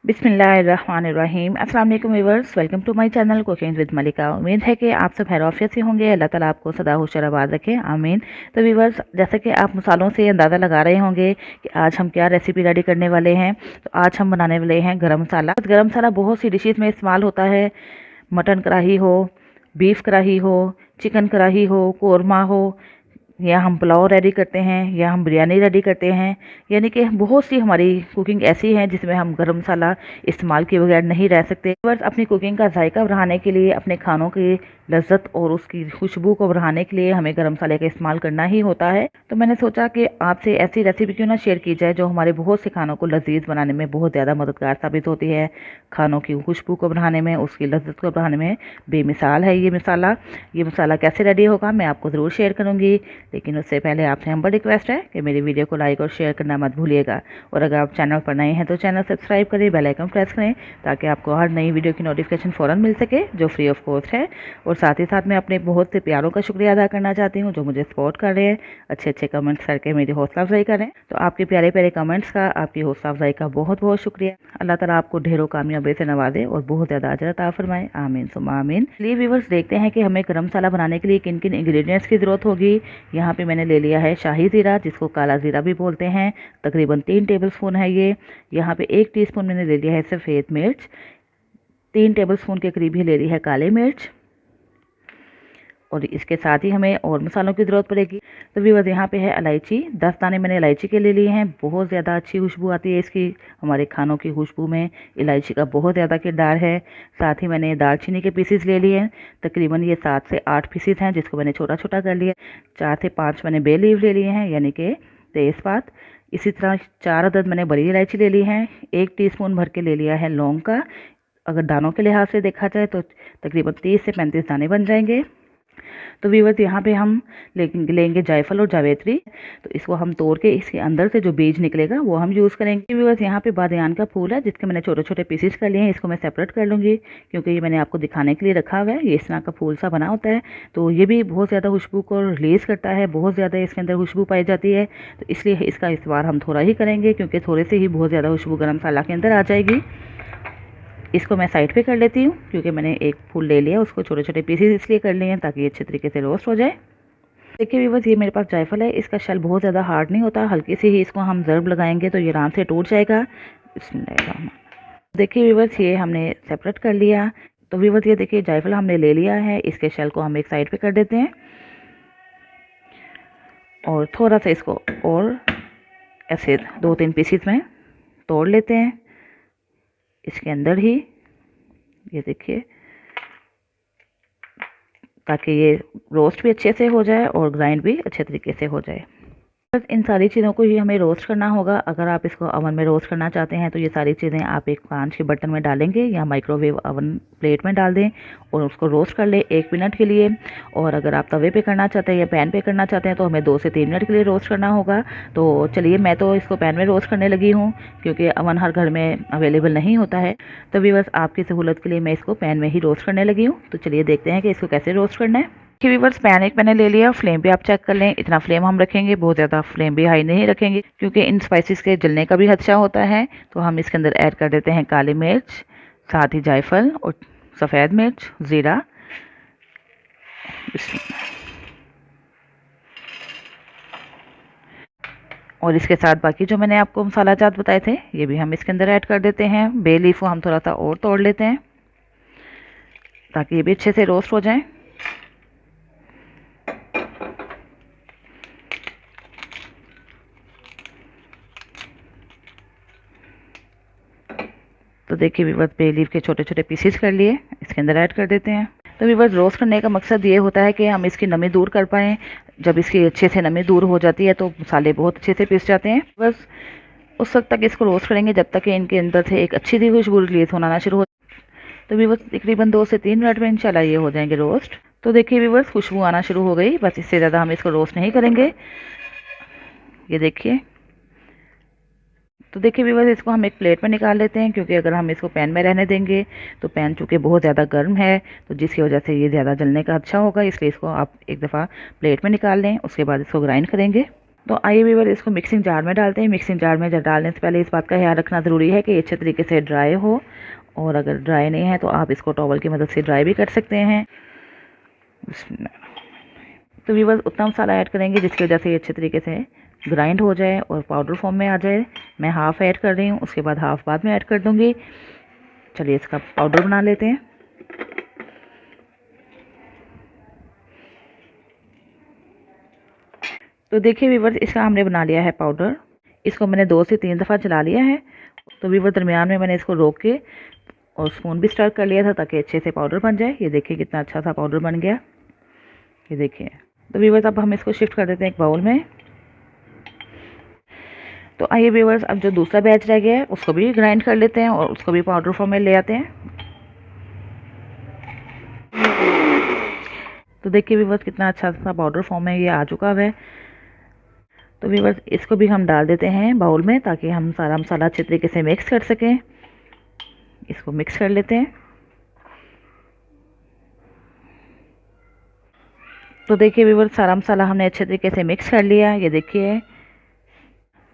बिस्मिल्लाहिर्रहमानिर्रहीम। अस्सलाम वालेकुम viewers, welcome to my channel cooking with Malika. उम्मीद है कि आप सब खैरियत से होंगे। अल्लाह ताला आपको सदा खुश आबाद रखे, आमीन। तो व्यूअर्स, जैसा कि आप मसालों से अंदाज़ा लगा रहे होंगे कि आज हम क्या रेसिपी रेडी करने वाले हैं। तो आज हम बनाने वाले हैं गरम मसाला। गरम मसाला बहुत सी डिशेज़ में इस्तेमाल होता है। मटन कढ़ाई हो, बीफ कढ़ाई हो, चिकन कढ़ाई हो, कौरमा हो, या हम पुलाव रेडी करते हैं, या हम बिरयानी रेडी करते हैं। यानी कि बहुत सी हमारी कुकिंग ऐसी है जिसमें हम गरम मसाला इस्तेमाल किए बगैर नहीं रह सकते। बस अपनी कुकिंग का जायका बढ़ाने के लिए, अपने खानों की लज्जत और उसकी खुशबू को बढ़ाने के लिए हमें गरम मसाले का इस्तेमाल करना ही होता है। तो मैंने सोचा कि आपसे ऐसी रेसिपी क्यों ना शेयर की जाए जो हमारे बहुत से खानों को लजीज बनाने में बहुत ज़्यादा मददगार साबित होती है। खानों की खुशबू को बढ़ाने में, उसकी लज्जत को बढ़ाने में बेमिसाल है ये मसाला कैसे रेडी होगा मैं आपको ज़रूर शेयर करूँगी। लेकिन उससे पहले आपसे हम्बल रिक्वेस्ट है कि मेरी वीडियो को लाइक और शेयर करना मत भूलिएगा। और अगर आप चैनल पर नए हैं तो चैनल सब्सक्राइब करें, बेल आइकन प्रेस करें ताकि आपको हर नई वीडियो की नोटिफिकेशन फ़ौरन मिल सके जो फ्री ऑफ कॉस्ट है। और साथ ही साथ मैं अपने बहुत से प्यारों का शुक्रिया अदा करना चाहती हूँ जो मुझे सपोर्ट कर रहे हैं, अच्छे अच्छे कमेंट्स करके मेरी हौसला अफजाई करें। तो आपके प्यारे प्यारे कमेंट्स का, आपकी हौसला अफजाई का बहुत बहुत शुक्रिया। अल्लाह ताला आपको ढेरों कामयाबी से नवाजे और बहुत ज़्यादा अजर अता फरमाए, आमीन सुम्मा आमीन। चलिए व्यूअर्स, देखते हैं कि हमें गरम मसाला बनाने के लिए किन किन इंग्रेडिएंट्स की ज़रूरत होगी। यहाँ पे मैंने ले लिया है शाही ज़ीरा, जिसको काला ज़ीरा भी बोलते हैं, तकरीबन 3 टेबलस्पून है ये। यहाँ पे 1 टीस्पून मैंने ले लिया है सफ़ेद मिर्च, 3 टेबलस्पून के करीब ही ले ली है काली मिर्च। और इसके साथ ही हमें और मसालों की ज़रूरत पड़ेगी। तो व्यूअर्स, यहाँ पे है इलायची, 10 दाने मैंने इलायची के ले लिए हैं। बहुत ज़्यादा अच्छी खुशबू आती है इसकी, हमारे खानों की खुशबू में इलायची का बहुत ज़्यादा किरदार है। साथ ही मैंने दालचीनी के पीसेस ले लिए हैं, तकरीबन ये 7 से 8 पीसेस हैं जिसको मैंने छोटा छोटा कर लिया। 4 से 5 मैंने बे लीफ ले लिए हैं, यानी कि तेज़पात। इसी तरह 4 अदद मैंने बड़ी इलायची ले ली हैं। 1 टीस्पून भर के ले लिया है लौंग का। अगर दानों के लिहाज से देखा जाए तो तकरीबन 30 से 35 दाने बन जाएंगे। तो व्यूअर्स, यहाँ पे हम लेंगे जायफल और जावित्री। तो इसको हम तोड़ के इसके अंदर से जो बीज निकलेगा वो हम यूज़ करेंगे। व्यूअर्स, यहाँ पे बादियान का फूल है जिसके मैंने छोटे छोटे पीसेस कर लिए हैं। इसको मैं सेपरेट कर लूँगी क्योंकि ये मैंने आपको दिखाने के लिए रखा हुआ है। ये इस तरह का फूल सा बना होता है, तो ये भी बहुत ज़्यादा खुशबू को रिलीज़ करता है, बहुत ज़्यादा इसके अंदर खुशबू पाई जाती है। तो इसलिए इसका इस्तेमाल हम थोड़ा ही करेंगे क्योंकि थोड़े से ही बहुत ज़्यादा खुशबू गरम मसाला के अंदर आ जाएगी। इसको मैं साइड पे कर लेती हूँ क्योंकि मैंने एक फूल ले लिया, उसको छोटे छोटे पीसेस इसलिए कर लिए हैं ताकि ये अच्छे तरीके से रोस्ट हो जाए। देखिए व्यूअर्स, ये मेरे पास जायफल है, इसका शेल बहुत ज़्यादा हार्ड नहीं होता, हल्की सी ही इसको हम ज़र्ब लगाएंगे तो ये आराम से टूट जाएगा। देखिए व्यूअर्स, ये हमने सेपरेट कर लिया। तो व्यूअर्स, ये देखिए जायफल हमने ले लिया है, इसके शेल को हम एक साइड पे कर देते हैं और थोड़ा सा इसको और ऐसे 2-3 पीसेस में तोड़ लेते हैं इसके अंदर ही, ये देखिए, ताकि ये रोस्ट भी अच्छे से हो जाए और ग्राइंड भी अच्छे तरीके से हो जाए। बस इन सारी चीज़ों को ही हमें रोस्ट करना होगा। अगर आप इसको अवन में रोस्ट करना चाहते हैं तो ये सारी चीज़ें आप एक कांच के बर्तन में डालेंगे या माइक्रोवेव अवन प्लेट में डाल दें और उसको रोस्ट कर लें 1 मिनट के लिए। और अगर आप तवे पे करना चाहते हैं या पैन पे करना चाहते हैं तो हमें 2 से 3 मिनट के लिए रोस्ट करना होगा। तो चलिए, मैं तो इसको पैन में रोस्ट करने लगी हूँ क्योंकि अवन हर घर में अवेलेबल नहीं होता है। तो व्यूअर्स, आपकी सहूलत के लिए मैं इसको पैन में ही रोस्ट करने लगी हूँ। तो चलिए देखते हैं कि इसको कैसे रोस्ट करना है। व्यूअर्स, पैन एक मैंने ले लिया, फ्लेम भी आप चेक कर लें, इतना फ्लेम हम रखेंगे, बहुत ज़्यादा फ्लेम भी हाई नहीं रखेंगे क्योंकि इन स्पाइसेस के जलने का भी खदशा होता है। तो हम इसके अंदर ऐड कर देते हैं काली मिर्च, साथ ही जायफल और सफ़ेद मिर्च, ज़ीरा। और इसके साथ बाकी जो मैंने आपको मसाला जात बताए थे ये भी हम इसके अंदर ऐड कर देते हैं। बे लीफ को हम थोड़ा सा और तोड़ लेते हैं ताकि ये भी अच्छे से रोस्ट हो जाए। तो देखिए व्यूअर्स, बे लीफ के छोटे छोटे पीसेस कर लिए, इसके अंदर ऐड कर देते हैं। तो व्यूअर्स, रोस्ट करने का मकसद ये होता है कि हम इसकी नमी दूर कर पाएँ। जब इसकी अच्छे से नमी दूर हो जाती है तो मसाले बहुत अच्छे से पिस जाते हैं। बस उस वक्त तक इसको रोस्ट करेंगे जब तक कि इनके अंदर से एक अच्छी सी खुशबू रिलीज होना शुरू हो। तो व्यूअर्स, तकरीबन 2 से 3 मिनट में इंशाल्लाह ये हो जाएंगे रोस्ट। तो देखिए व्यूअर्स, खुशबू आना शुरू हो गई, बस इससे ज़्यादा हम इसको रोस्ट नहीं करेंगे। ये देखिए, तो देखिए व्यूअर्स, इसको हम एक प्लेट में निकाल लेते हैं क्योंकि अगर हम इसको पैन में रहने देंगे तो पैन चूँकि बहुत ज़्यादा गर्म है तो जिसकी वजह से ये ज़्यादा जलने का अच्छा होगा, इसलिए इसको आप एक दफ़ा प्लेट में निकाल लें, उसके बाद इसको ग्राइंड करेंगे। तो आइए व्यूअर इसको मिक्सिंग जार में डालते हैं। मिक्सिंग जार में डालने से पहले इस बात का ख्याल रखना ज़रूरी है कि ये अच्छे तरीके से ड्राई हो, और अगर ड्राई नहीं है तो आप इसको टॉवल की मदद से ड्राई भी कर सकते हैं। तो व्यूअर्स उतना मसाला ऐड करेंगे जिसकी वजह से ये अच्छे तरीके से ग्राइंड हो जाए और पाउडर फॉर्म में आ जाए। मैं हाफ़ ऐड कर रही हूँ, उसके बाद हाफ़ बाद में ऐड कर दूँगी। चलिए इसका पाउडर बना लेते हैं। तो देखिए व्यूअर्स इसका हमने बना लिया है पाउडर। इसको मैंने 2 से 3 दफ़ा चला लिया है। तो व्यूअर्स दरमियान में मैंने इसको रोक के और स्पून भी स्टर कर लिया था ताकि अच्छे से पाउडर बन जाए। ये देखिए कितना अच्छा सा पाउडर बन गया, ये देखिए। तो व्यूअर्स अब हम इसको शिफ्ट कर देते हैं एक बाउल में। तो आइए व्यूअर्स अब जो दूसरा बैच रह गया है उसको भी ग्राइंड कर लेते हैं और उसको भी पाउडर फॉर्म में ले आते हैं। तो देखिए व्यूअर्स कितना अच्छा सा पाउडर फॉर्म में ये आ चुका है। तो व्यूअर्स इसको भी हम डाल देते हैं बाउल में ताकि हम सारा मसाला अच्छे तरीके से मिक्स कर सकें। इसको मिक्स कर लेते हैं। तो देखिए व्यूअर्स सारा मसाला हमने अच्छे तरीके से मिक्स कर लिया, ये देखिए।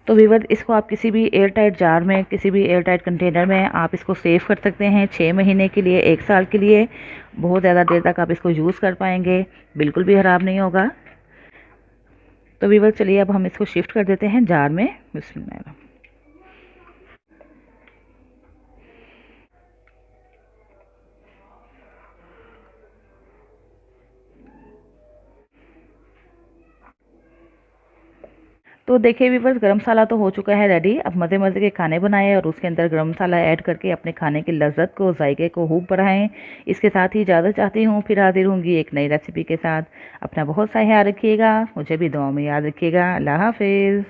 तो व्यूअर्स इसको आप किसी भी एयर टाइट जार में, किसी भी एयर टाइट कंटेनर में आप इसको सेव कर सकते हैं 6 महीने के लिए, 1 साल के लिए। बहुत ज़्यादा देर तक आप इसको यूज़ कर पाएंगे, बिल्कुल भी ख़राब नहीं होगा। तो व्यूअर्स चलिए अब हम इसको शिफ्ट कर देते हैं जार में। बिस्मिल्लाह। तो देखिए व्यूअर्स गरम मसाला तो हो चुका है रेडी। अब मज़े मज़े के खाने बनाएं और उसके अंदर गरम मसाला ऐड करके अपने खाने की लज्जत को, जायके को खूब बढ़ाएं। इसके साथ ही इजाज़त चाहती हूँ, फिर हाजिर होंगी एक नई रेसिपी के साथ। अपना बहुत सा ख्याल रखिएगा, मुझे भी दुआ में याद रखिएगा। अल्लाह हाफिज़।